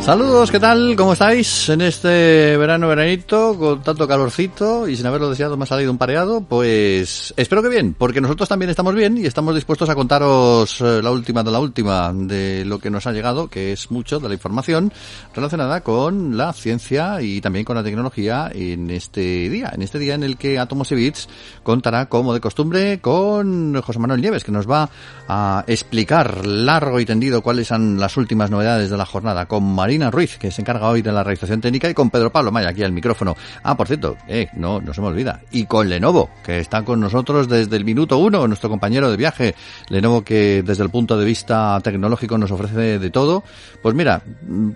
Saludos, ¿qué tal? ¿Cómo estáis? En este veranito, con tanto calorcito y sin haberlo deseado me ha salido un pareado, pues espero que bien, porque nosotros también estamos bien y estamos dispuestos a contaros la última de lo que nos ha llegado, que es mucho de la información relacionada con la ciencia y también con la tecnología en este día en el que Átomos y Bits contará, como de costumbre, con José Manuel Nieves, que nos va a explicar largo y tendido cuáles son las últimas novedades de la jornada, con Marina Ruiz, que se encarga hoy de la realización técnica, y con Pedro Pablo Maya, aquí al micrófono. Por cierto, no se me olvida, y con Lenovo, que está con nosotros desde el minuto uno, nuestro compañero de viaje. Lenovo, que desde el punto de vista tecnológico nos ofrece de todo. Pues mira,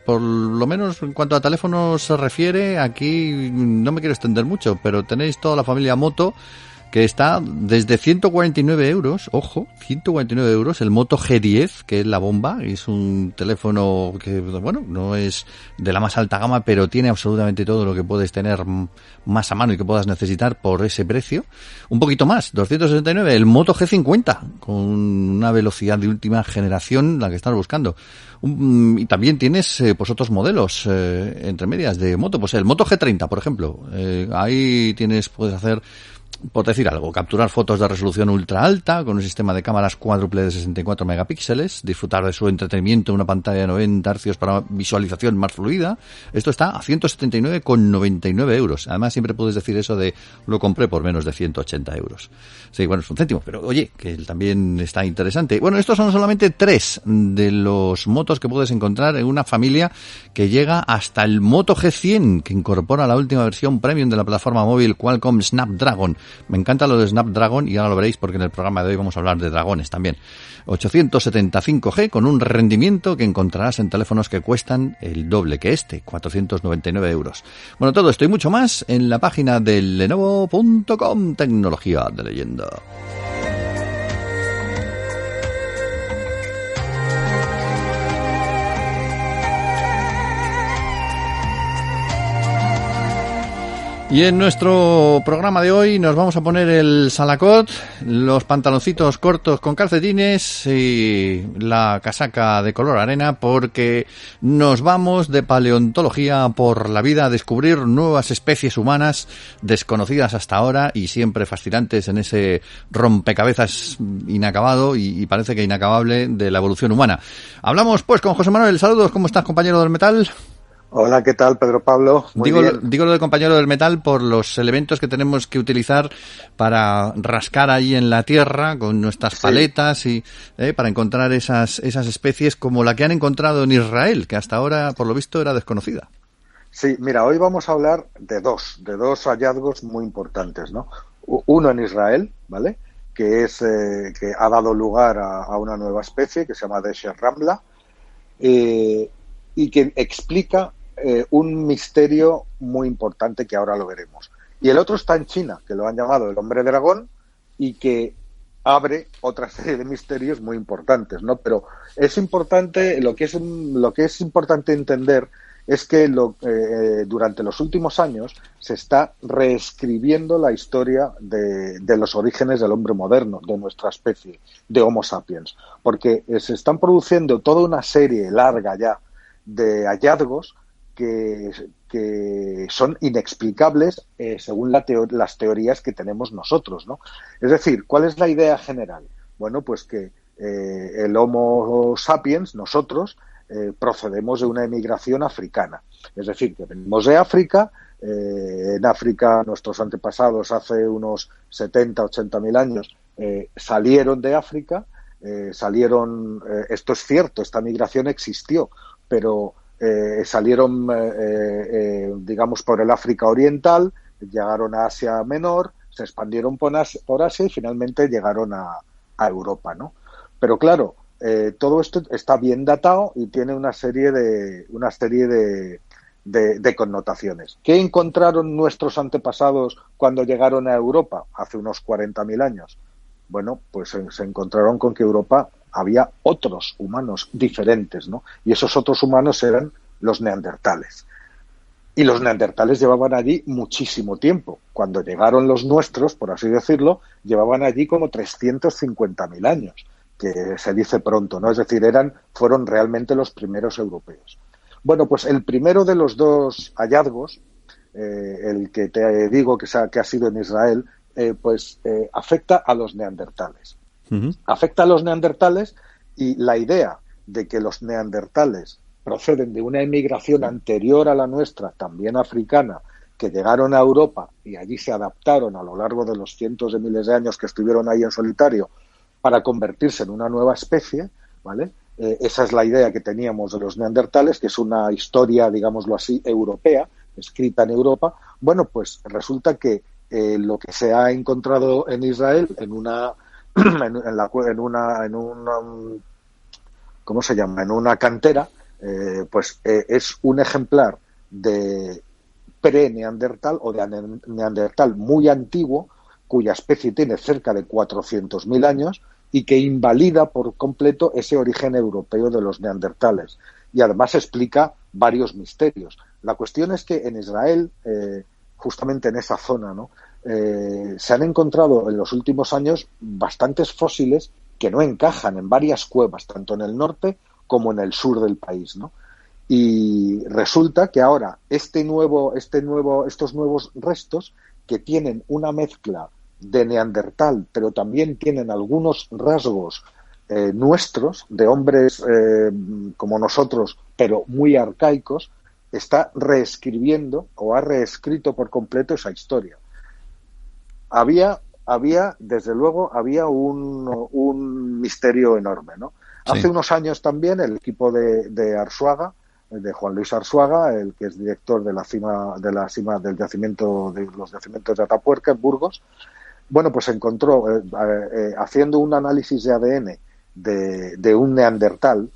por lo menos en cuanto a teléfonos se refiere, aquí no me quiero extender mucho, pero tenéis toda la familia Moto, que está desde 149 euros, ojo, 149 euros, el Moto G10, que es la bomba. Es un teléfono que, bueno, no es de la más alta gama, pero tiene absolutamente todo lo que puedes tener más a mano y que puedas necesitar por ese precio. Un poquito más, 269, el Moto G50, con una velocidad de última generación, la que estás buscando. Y también tienes pues otros modelos entre medias de moto, pues el Moto G30, por ejemplo. Ahí puedes hacer, por decir algo, capturar fotos de resolución ultra alta con un sistema de cámaras cuádruple de 64 megapíxeles, disfrutar de su entretenimiento en una pantalla de 90 Hz para visualización más fluida. Esto está a 179,99 euros. Además, siempre puedes decir eso de lo compré por menos de 180 euros. Sí, bueno, es un céntimo, pero oye, que también está interesante. Bueno, estos son solamente 3 de los motos que puedes encontrar en una familia que llega hasta el Moto G100, que incorpora la última versión premium de la plataforma móvil Qualcomm Snapdragon. Me encanta lo de Snapdragon y ahora lo veréis, porque en el programa de hoy vamos a hablar de dragones también. 875G con un rendimiento que encontrarás en teléfonos que cuestan el doble que 499 euros. Bueno, todo esto y mucho más en la página de Lenovo.com, tecnología de leyenda. Y en nuestro programa de hoy nos vamos a poner el salacot, los pantaloncitos cortos con calcetines y la casaca de color arena, porque nos vamos de paleontología por la vida a descubrir nuevas especies humanas desconocidas hasta ahora y siempre fascinantes en ese rompecabezas inacabado y parece que inacabable de la evolución humana. Hablamos pues con José Manuel. Saludos, ¿cómo estás, compañero del metal? Hola, ¿qué tal, Pedro Pablo? Digo lo de compañero del metal por los elementos que tenemos que utilizar para rascar ahí en la tierra con nuestras paletas y para encontrar esas especies como la que han encontrado en Israel, que hasta ahora, por lo visto, era desconocida. Sí, mira, hoy vamos a hablar de dos hallazgos muy importantes, ¿no? Uno en Israel, ¿vale?, que ha dado lugar a una nueva especie que se llama Desher Ramla, y que explica un misterio muy importante que ahora lo veremos. Y el otro está en China, que lo han llamado el hombre dragón, y que abre otra serie de misterios muy importantes, ¿no? Pero es importante, lo que es importante entender es que durante los últimos años se está reescribiendo la historia de los orígenes del hombre moderno, de nuestra especie, de Homo sapiens, porque se están produciendo toda una serie larga ya de hallazgos que son inexplicables según las teorías que tenemos nosotros, ¿no? Es decir, ¿cuál es la idea general? Bueno, pues que el Homo sapiens, nosotros, procedemos de una emigración africana. Es decir, que venimos de África. En África nuestros antepasados hace unos 70, 80 mil años salieron de África, esto es cierto, esta migración existió, pero salieron, digamos, por el África Oriental, llegaron a Asia Menor, se expandieron por Asia y finalmente llegaron a Europa, ¿no? Pero claro, todo esto está bien datado y tiene una serie de connotaciones. ¿Qué encontraron nuestros antepasados cuando llegaron a Europa hace unos 40.000 años? Bueno, pues se encontraron con que Europa había otros humanos diferentes, ¿no? Y esos otros humanos eran los neandertales. Y los neandertales llevaban allí muchísimo tiempo. Cuando llegaron los nuestros, por así decirlo, llevaban allí como 350.000 años, que se dice pronto, ¿no? Es decir, fueron realmente los primeros europeos. Bueno, pues el primero de los dos hallazgos, el que te digo que ha sido en Israel, afecta a los neandertales. Uh-huh. Afecta a los neandertales y la idea de que los neandertales proceden de una emigración anterior a la nuestra, también africana, que llegaron a Europa y allí se adaptaron a lo largo de los cientos de miles de años que estuvieron ahí en solitario para convertirse en una nueva especie, ¿vale? Esa es la idea que teníamos de los neandertales, que es una historia, digámoslo así, europea, escrita en Europa. Bueno, pues resulta que lo que se ha encontrado en Israel ¿cómo se llama? En una cantera, es un ejemplar de pre-neandertal o de neandertal muy antiguo, cuya especie tiene cerca de 400.000 años y que invalida por completo ese origen europeo de los neandertales. Y además explica varios misterios. La cuestión es que en Israel, justamente en esa zona, ¿no?, se han encontrado en los últimos años bastantes fósiles que no encajan en varias cuevas, tanto en el norte como en el sur del país, ¿no? Y resulta que ahora estos nuevos restos, que tienen una mezcla de neandertal, pero también tienen algunos rasgos nuestros, de hombres como nosotros, pero muy arcaicos, está reescribiendo o ha reescrito por completo esa historia. Desde luego, había un misterio enorme, ¿no? Sí. Hace unos años también el equipo de Arzuaga, de Juan Luis Arzuaga, el que es director de la cima del yacimiento de los yacimientos de Atapuerca en Burgos, bueno, pues encontró, haciendo un análisis de ADN de un neandertal,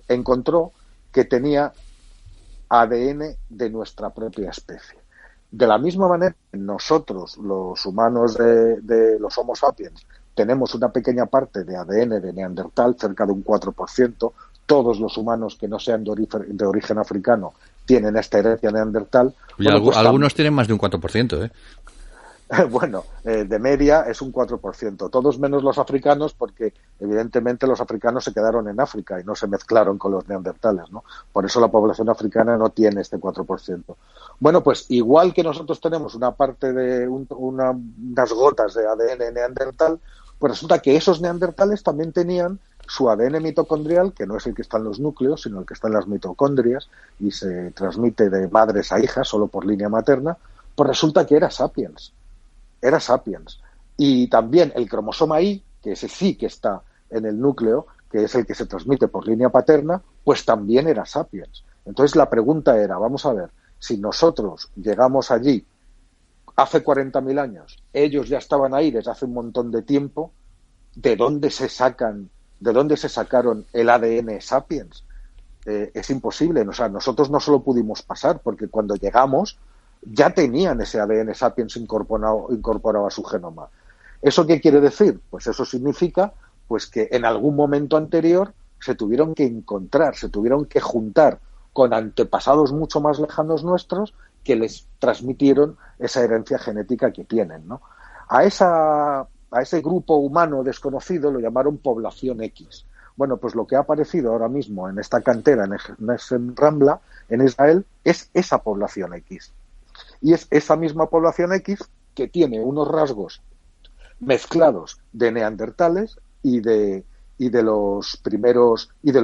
encontró que tenía ADN de nuestra propia especie. De la misma manera, nosotros, los humanos de los Homo sapiens, tenemos una pequeña parte de ADN de neandertal, cerca de un 4%. Todos los humanos que no sean de origen africano tienen esta herencia neandertal. Y algunos tienen más de un 4%, ¿eh? Bueno, de media es un 4%, todos menos los africanos, porque evidentemente los africanos se quedaron en África y no se mezclaron con los neandertales, ¿no? Por eso la población africana no tiene este 4%. Bueno, pues igual que nosotros tenemos una parte de unas gotas de ADN neandertal, pues resulta que esos neandertales también tenían su ADN mitocondrial, que no es el que está en los núcleos, sino el que está en las mitocondrias y se transmite de madres a hijas solo por línea materna. Pues resulta que era sapiens. Era sapiens. Y también el cromosoma Y, que ese sí que está en el núcleo, que es el que se transmite por línea paterna, pues también era sapiens. Entonces la pregunta era, vamos a ver, si nosotros llegamos allí hace 40.000 años, ellos ya estaban ahí desde hace un montón de tiempo, ¿de dónde se sacaron el ADN sapiens? Es imposible. O sea, nosotros no solo pudimos pasar, porque cuando llegamos ya tenían ese ADN sapiens incorporado a su genoma. ¿Eso qué quiere decir? Pues eso significa pues que en algún momento anterior se tuvieron que encontrar, se tuvieron que juntar con antepasados mucho más lejanos nuestros que les transmitieron esa herencia genética que tienen, ¿no? A ese grupo humano desconocido lo llamaron población X. Bueno, pues lo que ha aparecido ahora mismo en esta cantera, en Rambla, en Israel, es esa población X. Y es esa misma población X que tiene unos rasgos mezclados de neandertales y de los primeros de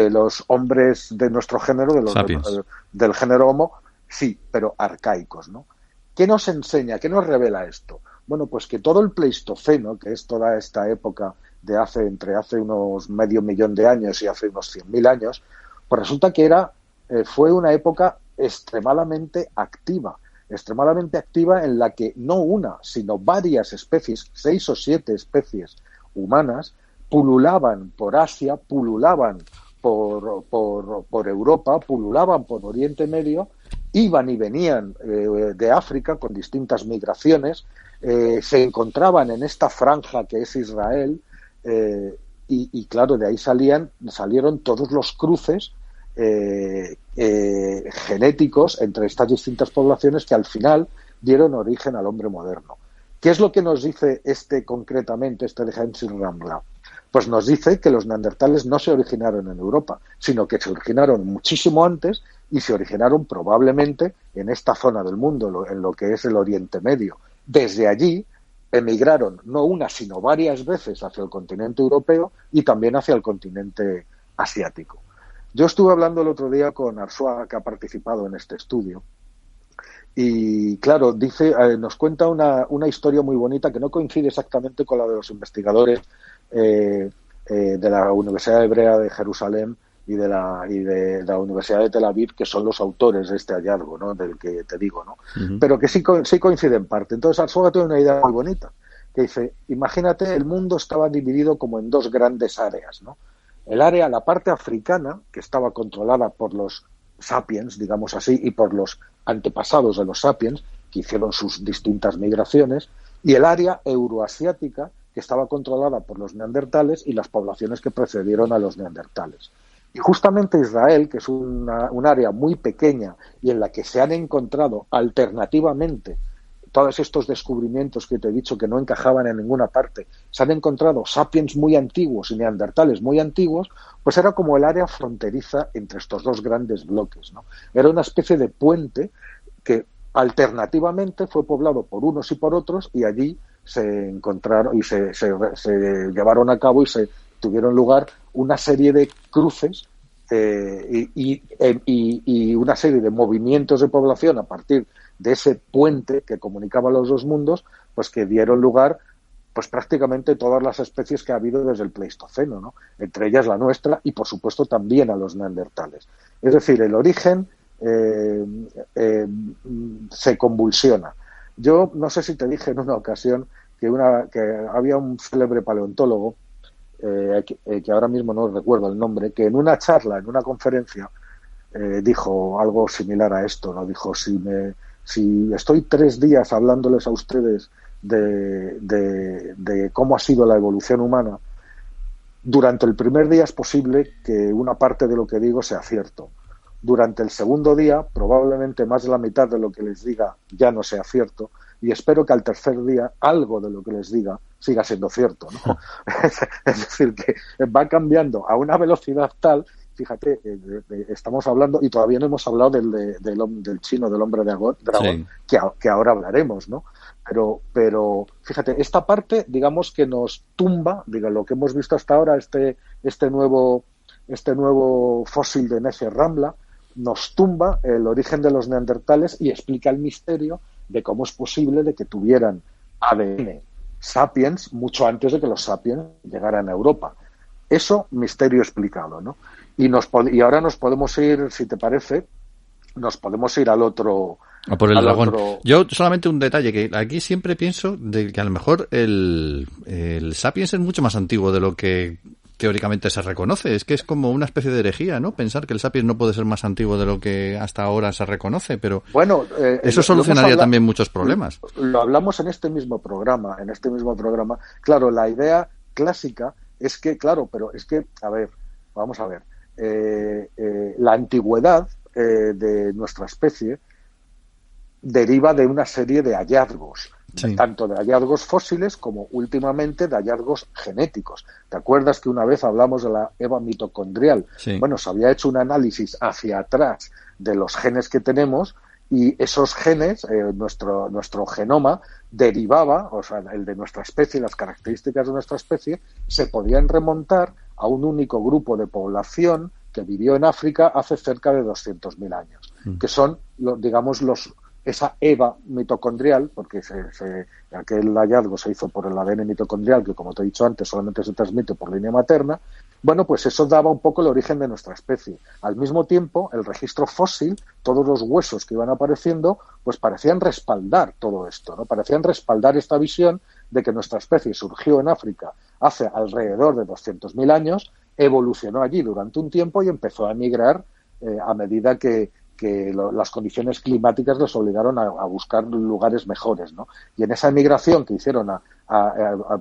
los hombres de nuestro género, del género Homo, sí, pero arcaicos, ¿no? ¿Qué nos enseña? ¿Qué nos revela esto? Bueno, pues que todo el Pleistoceno, que es toda esta época de entre hace unos medio millón de años y hace unos 100.000 años, pues resulta que fue una época extremadamente activa en la que no una, sino varias especies, 6 o 7 especies humanas, pululaban por Asia, pululaban por Europa, pululaban por Oriente Medio, iban y venían de África con distintas migraciones, se encontraban en esta franja que es Israel, y claro, de ahí salieron todos los cruces genéticos entre estas distintas poblaciones que al final dieron origen al hombre moderno. ¿Qué es lo que nos dice concretamente este de Henry Rambla? pues nos dice que los neandertales no se originaron en Europa, sino que se originaron muchísimo antes y se originaron probablemente en esta zona del mundo, en lo que es el Oriente Medio. Desde allí emigraron no una, sino varias veces hacia el continente europeo y también hacia el continente asiático. Yo estuve hablando el otro día con Arzuaga, que ha participado en este estudio, y claro, nos cuenta una historia muy bonita que no coincide exactamente con la de los investigadores de la Universidad Hebrea de Jerusalén y de la Universidad de Tel Aviv, que son los autores de este hallazgo, ¿no?, del que te digo, ¿no? Uh-huh. Pero que sí coincide en parte. Entonces Arzuaga tiene una idea muy bonita, que dice, imagínate, el mundo estaba dividido como en dos grandes áreas, ¿no? La parte africana, que estaba controlada por los sapiens, digamos así, y por los antepasados de los sapiens, que hicieron sus distintas migraciones, y el área euroasiática, que estaba controlada por los neandertales y las poblaciones que precedieron a los neandertales. Y justamente Israel, que es un área muy pequeña y en la que se han encontrado alternativamente todos estos descubrimientos que te he dicho que no encajaban en ninguna parte, se han encontrado sapiens muy antiguos y neandertales muy antiguos, pues era como el área fronteriza entre estos dos grandes bloques, ¿no? Era una especie de puente que alternativamente fue poblado por unos y por otros, y allí se encontraron y se llevaron a cabo y se tuvieron lugar una serie de cruces y una serie de movimientos de población a partir de ese puente que comunicaba los dos mundos, pues que dieron lugar pues prácticamente todas las especies que ha habido desde el Pleistoceno, ¿no? Entre ellas la nuestra y por supuesto también a los neandertales. Es decir, el origen se convulsiona. Yo no sé si te dije en una ocasión que había un célebre paleontólogo, que ahora mismo no recuerdo el nombre, que en una charla, en una conferencia, dijo algo similar a esto, ¿no? Dijo, si estoy 3 días hablándoles a ustedes de cómo ha sido la evolución humana, durante el primer día es posible que una parte de lo que digo sea cierto. Durante el segundo día, probablemente más de la mitad de lo que les diga ya no sea cierto, y espero que al tercer día algo de lo que les diga siga siendo cierto, ¿no? Es decir, que va cambiando a una velocidad tal. Fíjate, estamos hablando, y todavía no hemos hablado del chino, del hombre dragón, sí, que ahora hablaremos, ¿no? Pero fíjate, esta parte, digamos que nos tumba, lo que hemos visto hasta ahora, este nuevo fósil de Neger Rambla, nos tumba el origen de los neandertales y explica el misterio de cómo es posible de que tuvieran ADN sapiens mucho antes de que los sapiens llegaran a Europa. Eso, misterio explicado, ¿no? Y ahora nos podemos ir, si te parece, al otro... A por el dragón. Yo solamente un detalle, que aquí siempre pienso de que a lo mejor el sapiens es mucho más antiguo de lo que teóricamente se reconoce. Es que es como una especie de herejía, ¿no? Pensar que el sapiens no puede ser más antiguo de lo que hasta ahora se reconoce, pero bueno, eso solucionaría también muchos problemas. Lo hablamos en este mismo programa. Claro, la idea clásica es que, claro, pero es que, vamos a ver, la antigüedad de nuestra especie deriva de una serie de hallazgos, sí, tanto de hallazgos fósiles como últimamente de hallazgos genéticos. ¿Te acuerdas que una vez hablamos de la EVA mitocondrial? Sí. Bueno, se había hecho un análisis hacia atrás de los genes que tenemos, y esos genes, nuestro genoma derivaba, o sea, el de nuestra especie, las características de nuestra especie, se podían remontar a un único grupo de población que vivió en África hace cerca de 200.000 años, que son, esa EVA mitocondrial, porque aquel hallazgo se hizo por el ADN mitocondrial, que como te he dicho antes solamente se transmite por línea materna. Bueno, pues eso daba un poco el origen de nuestra especie. Al mismo tiempo, el registro fósil, todos los huesos que iban apareciendo, pues parecían respaldar todo esto, ¿no? Parecían respaldar esta visión de que nuestra especie surgió en África hace alrededor de 200.000 años, evolucionó allí durante un tiempo y empezó a emigrar a medida que las condiciones climáticas los obligaron a buscar lugares mejores, ¿no? Y en esa emigración que hicieron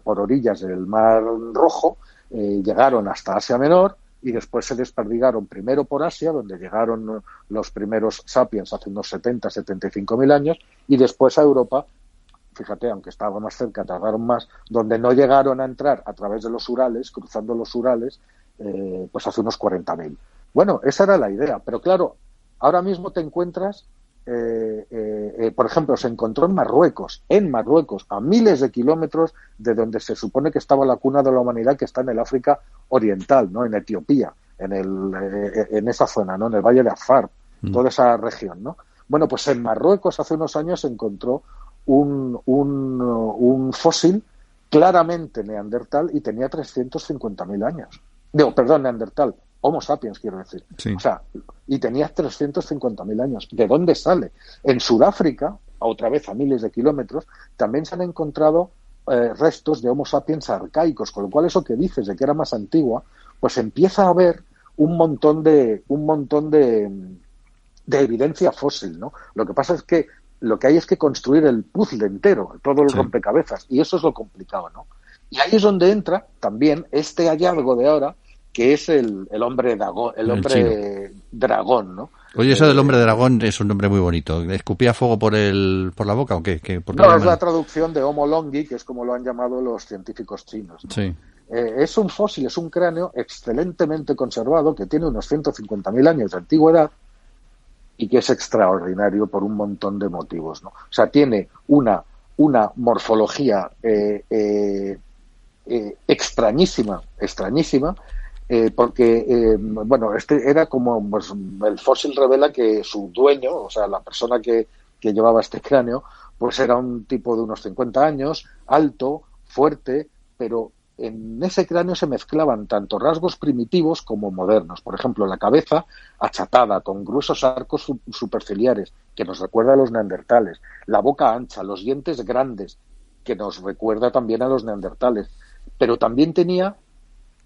por orillas del Mar Rojo, llegaron hasta Asia Menor y después se desperdigaron primero por Asia, donde llegaron los primeros sapiens hace unos 75.000 años, y después a Europa fíjate, aunque estaba más cerca, tardaron más, donde no llegaron a entrar a través de los Urales, cruzando los Urales, pues hace unos 40.000. Bueno, esa era la idea, pero claro, ahora mismo te encuentras, por ejemplo, se encontró en Marruecos, a miles de kilómetros de donde se supone que estaba la cuna de la humanidad, que está en el África Oriental, ¿no? En Etiopía, en esa zona, ¿no? En el Valle de Afar, toda esa región, ¿no? Bueno, pues en Marruecos hace unos años se encontró un fósil claramente neandertal y tenía 350.000 años. Digo, perdón, neandertal, Homo sapiens, quiero decir. Sí. O sea, y tenía 350.000 años. ¿De dónde sale? En Sudáfrica, otra vez a miles de kilómetros, también se han encontrado restos de Homo sapiens arcaicos, con lo cual eso que dices de que era más antigua, pues empieza a haber un montón de evidencia fósil, ¿no? Lo que pasa es que lo que hay es que construir el puzzle entero, todo el rompecabezas, y eso es lo complicado, ¿no? Y ahí es donde entra también este hallazgo de ahora, que es el hombre dragón, dragón, ¿no? Oye, eso del hombre dragón es un nombre muy bonito. ¿Escupía fuego por la boca o qué? No, es la traducción de Homo longi, que es como lo han llamado los científicos chinos, ¿no? Sí. Es un fósil, es un cráneo excelentemente conservado, que tiene unos 150.000 años de antigüedad y que es extraordinario por un montón de motivos, ¿no? O sea, tiene una morfología extrañísima, porque, bueno, este era como, pues, el fósil revela que su dueño, o sea, la persona que llevaba este cráneo, pues era un tipo de unos 50 años, alto, fuerte, pero en ese cráneo se mezclaban tanto rasgos primitivos como modernos. Por ejemplo, la cabeza achatada, con gruesos arcos superciliares, que nos recuerda a los neandertales, la boca ancha, los dientes grandes, que nos recuerda también a los neandertales, pero también tenía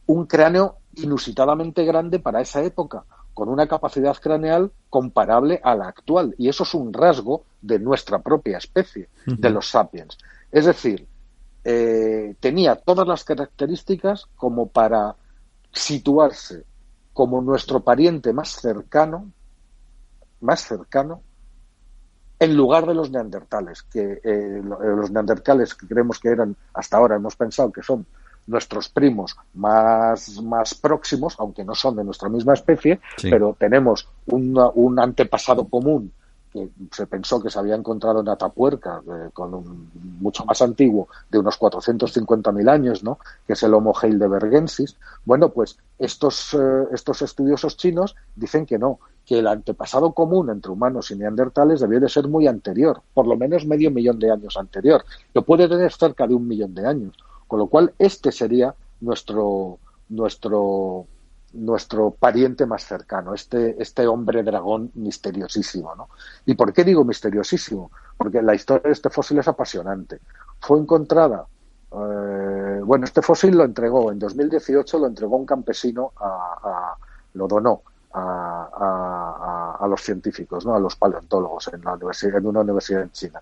un cráneo inusitadamente grande para esa época, con una capacidad craneal comparable a la actual, y eso es un rasgo de nuestra propia especie, de los sapiens. Es decir, tenía todas las características como para situarse como nuestro pariente más cercano, en lugar de los neandertales, que los neandertales que creemos que eran, hasta ahora hemos pensado que son nuestros primos más próximos, aunque no son de nuestra misma especie, sí, pero tenemos un antepasado común que se pensó que se había encontrado en Atapuerca, mucho más antiguo, de unos 450.000 años, ¿no? Que es el Homo heidelbergensis. Bueno, pues estos estudiosos chinos dicen que no, que el antepasado común entre humanos y neandertales debió de ser muy anterior, por lo menos 500.000 de años anterior, que puede tener cerca de 1.000.000 de años, con lo cual este sería nuestro pariente más cercano, este hombre dragón misteriosísimo, ¿no? ¿Y por qué digo misteriosísimo? Porque la historia de este fósil es apasionante. Fue encontrada, bueno, este fósil lo entregó en 2018, lo entregó un campesino, lo donó a los científicos, ¿no? A los paleontólogos en una universidad en China.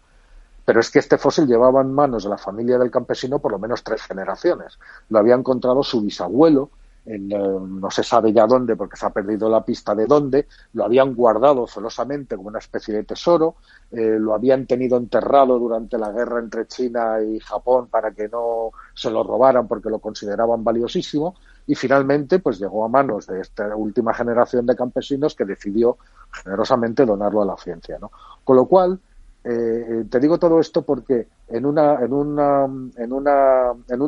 Pero es que este fósil llevaba en manos de la familia del campesino por lo menos 3 generaciones. Lo había encontrado su bisabuelo, no se sabe ya dónde porque se ha perdido la pista de dónde, lo habían guardado celosamente como una especie de tesoro, lo habían tenido enterrado durante la guerra entre China y Japón para que no se lo robaran porque lo consideraban valiosísimo, y finalmente pues llegó a manos de esta última generación de campesinos que decidió generosamente donarlo a la ciencia, ¿no? Con lo cual, te digo todo esto porque en un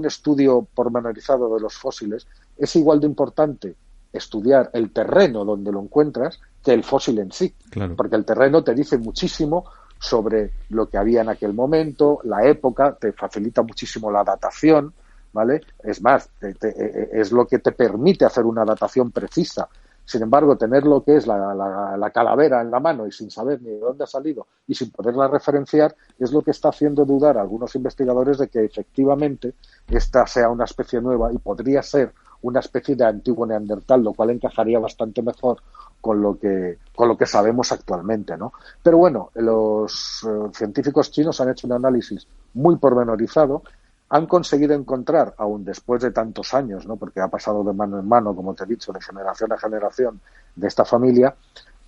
estudio pormenorizado de los fósiles es igual de importante estudiar el terreno donde lo encuentras que el fósil en sí, claro, porque el terreno te dice muchísimo sobre lo que había en aquel momento, la época, te facilita muchísimo la datación, ¿vale? Es más, es lo que te permite hacer una datación precisa. Sin embargo, tener lo que es la calavera en la mano y sin saber ni de dónde ha salido y sin poderla referenciar es lo que está haciendo dudar a algunos investigadores de que efectivamente esta sea una especie nueva y podría ser una especie de antiguo neandertal, lo cual encajaría bastante mejor con lo que sabemos actualmente, ¿no? Pero bueno, los científicos chinos han hecho un análisis muy pormenorizado, han conseguido encontrar, aún después de tantos años, ¿no? Porque ha pasado de mano en mano, como te he dicho, de generación a generación de esta familia,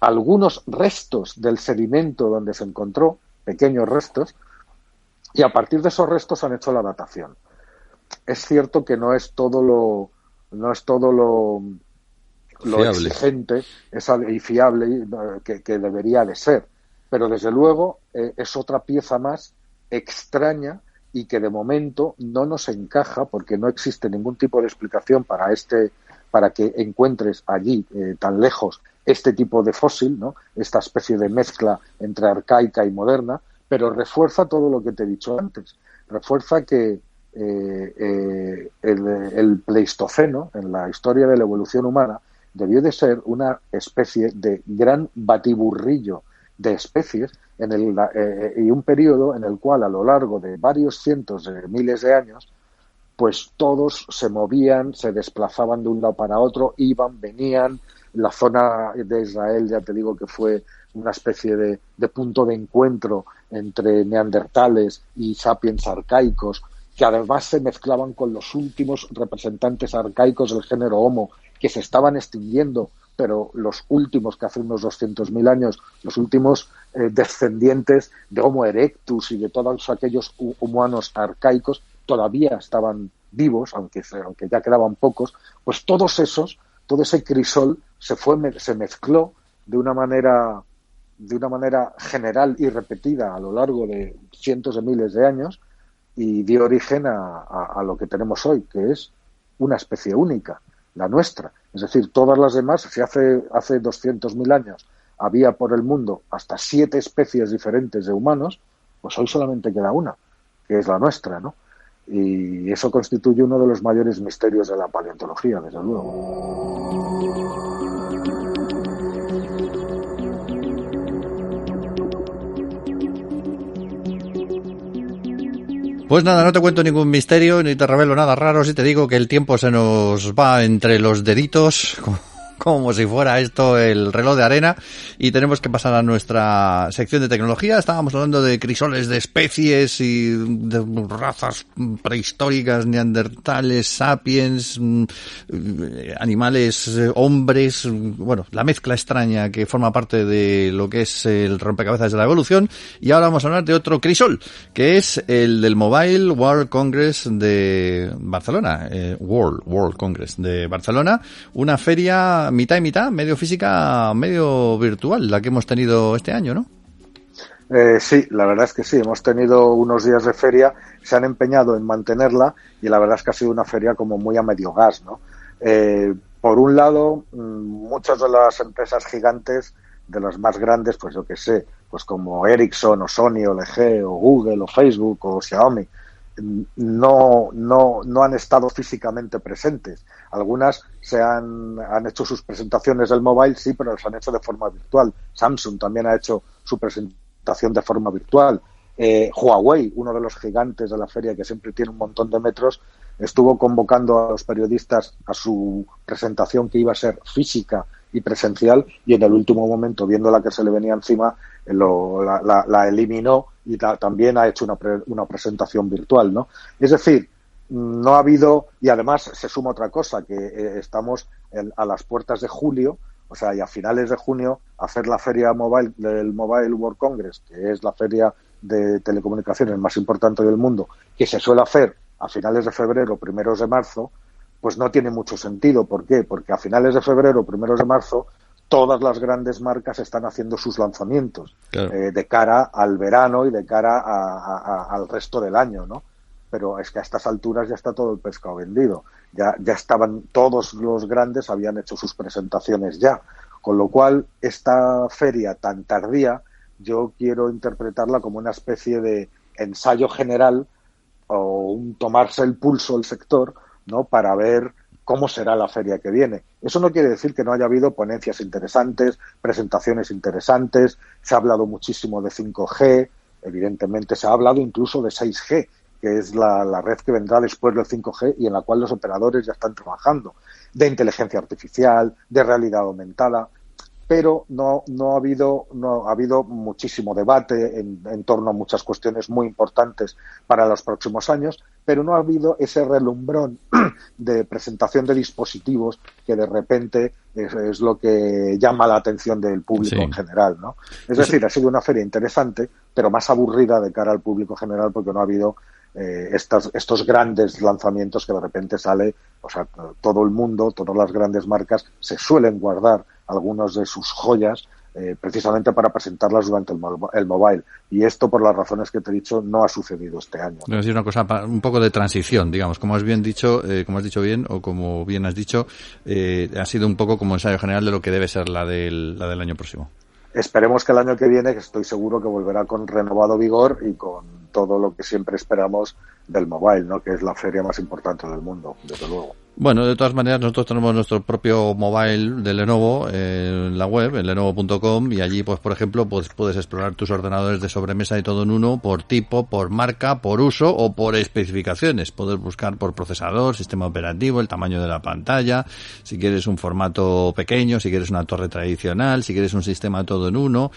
algunos restos del sedimento donde se encontró, pequeños restos, Y a partir de esos restos han hecho la datación. Es cierto que no es todo lo fiable, exigente y fiable que debería de ser, pero desde luego es otra pieza más extraña y que de momento no nos encaja porque no existe ningún tipo de explicación para que encuentres allí tan lejos este tipo de fósil, ¿no? Esta especie de mezcla entre arcaica y moderna, pero refuerza todo lo que te he dicho antes. Refuerza que el Pleistoceno, en la historia de la evolución humana, debió de ser una especie de gran batiburrillo de especies y un periodo en el cual a lo largo de varios cientos de miles de años pues todos se movían, se desplazaban de un lado para otro, iban, venían. La zona de Israel, ya te digo que fue una especie de punto de encuentro entre neandertales y sapiens arcaicos, que además se mezclaban con los últimos representantes arcaicos del género Homo, que se estaban extinguiendo, pero los últimos, que hace unos 200.000 años, los últimos descendientes de Homo erectus y de todos aquellos humanos arcaicos, todavía estaban vivos, aunque ya quedaban pocos, pues todo ese crisol se mezcló de una manera general y repetida a lo largo de cientos de miles de años y dio origen a lo que tenemos hoy, que es una especie única, la nuestra. Es decir, todas las demás, si hace 200.000 años había por el mundo hasta 7 especies diferentes de humanos, pues hoy solamente queda una, que es la nuestra, ¿no? Y eso constituye uno de los mayores misterios de la paleontología, desde luego. Pues nada, no te cuento ningún misterio ni te revelo nada raro si te digo que el tiempo se nos va entre los deditos como si fuera esto el reloj de arena y tenemos que pasar a nuestra sección de tecnología. Estábamos hablando de crisoles de especies y de razas prehistóricas, neandertales, sapiens, animales, hombres, bueno, la mezcla extraña que forma parte de lo que es el rompecabezas de la evolución. Y ahora vamos a hablar de otro crisol, que es el del Mobile World Congress de Barcelona, World Congress de Barcelona, una feria mitad y mitad, medio física, medio virtual, la que hemos tenido este año, ¿no? Sí, la verdad es que sí, hemos tenido unos días de feria, se han empeñado en mantenerla y la verdad es que ha sido una feria como muy a medio gas, ¿no? Por un lado, muchas de las empresas gigantes, de las más grandes, pues yo que sé, pues como Ericsson o Sony o LG o Google o Facebook o Xiaomi, no han estado físicamente presentes. Algunas han hecho sus presentaciones del mobile, sí, pero las han hecho de forma virtual. Samsung también ha hecho su presentación de forma virtual. Huawei, uno de los gigantes de la feria que siempre tiene un montón de metros, estuvo convocando a los periodistas a su presentación que iba a ser física y presencial y en el último momento, viendo la que se le venía encima, la eliminó y también ha hecho una presentación virtual, ¿no? Es decir, no ha habido, y además se suma otra cosa, que estamos a las puertas de julio, o sea, y a finales de junio hacer la feria mobile del Mobile World Congress, que es la feria de telecomunicaciones más importante del mundo, que se suele hacer a finales de febrero, primeros de marzo, pues no tiene mucho sentido. ¿Por qué? Porque a finales de febrero, primeros de marzo, todas las grandes marcas están haciendo sus lanzamientos, claro, de cara al verano y de cara al resto del año, ¿no? Pero es que a estas alturas ya está todo el pescado vendido. Ya estaban, todos los grandes habían hecho sus presentaciones ya. Con lo cual, esta feria tan tardía, yo quiero interpretarla como una especie de ensayo general o un tomarse el pulso del sector, ¿no? Para ver cómo será la feria que viene. Eso no quiere decir que no haya habido ponencias interesantes, presentaciones interesantes, se ha hablado muchísimo de 5G, evidentemente se ha hablado incluso de 6G, que es la red que vendrá después del 5G y en la cual los operadores ya están trabajando, de inteligencia artificial, de realidad aumentada. pero no ha habido muchísimo debate en torno a muchas cuestiones muy importantes para los próximos años, pero no ha habido ese relumbrón de presentación de dispositivos que de repente es lo que llama la atención del público en general, ¿no? Es decir, ha sido una feria interesante, pero más aburrida de cara al público general porque no ha habido estos grandes lanzamientos que de repente sale, o sea, todo el mundo, todas las grandes marcas se suelen guardar algunos de sus joyas precisamente para presentarlas durante el mobile. Y esto, por las razones que te he dicho, no ha sucedido este año. Es decir, una cosa, un poco de transición, digamos, como has dicho bien, o como bien has dicho, ha sido un poco como ensayo general de lo que debe ser la del año próximo. Esperemos que el año que viene, que estoy seguro que volverá con renovado vigor y con todo lo que siempre esperamos del mobile, ¿no? Que es la feria más importante del mundo, desde luego. Bueno, de todas maneras, nosotros tenemos nuestro propio mobile de Lenovo en la web, en lenovo.com, y allí, pues, por ejemplo, pues puedes explorar tus ordenadores de sobremesa y todo en uno, por tipo, por marca, por uso o por especificaciones. Puedes buscar por procesador, sistema operativo, el tamaño de la pantalla, si quieres un formato pequeño, si quieres una torre tradicional, si quieres un sistema todo en uno.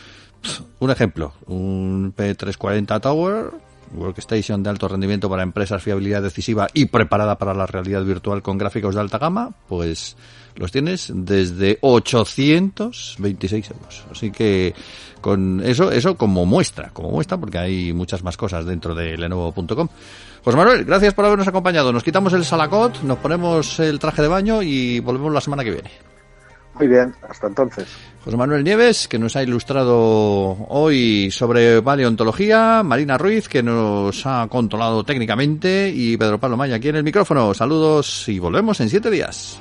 Un ejemplo, un P340 Tower, workstation de alto rendimiento para empresas, fiabilidad decisiva y preparada para la realidad virtual con gráficos de alta gama, pues los tienes desde 826 euros. Así que con eso como muestra, porque hay muchas más cosas dentro de lenovo.com. José Manuel, gracias por habernos acompañado. Nos quitamos el salacot, nos ponemos el traje de baño y volvemos la semana que viene. Muy bien, hasta entonces. José Manuel Nieves, que nos ha ilustrado hoy sobre paleontología, Marina Ruiz, que nos ha controlado técnicamente, y Pedro Pablo Maya aquí en el micrófono. Saludos y volvemos en 7 días.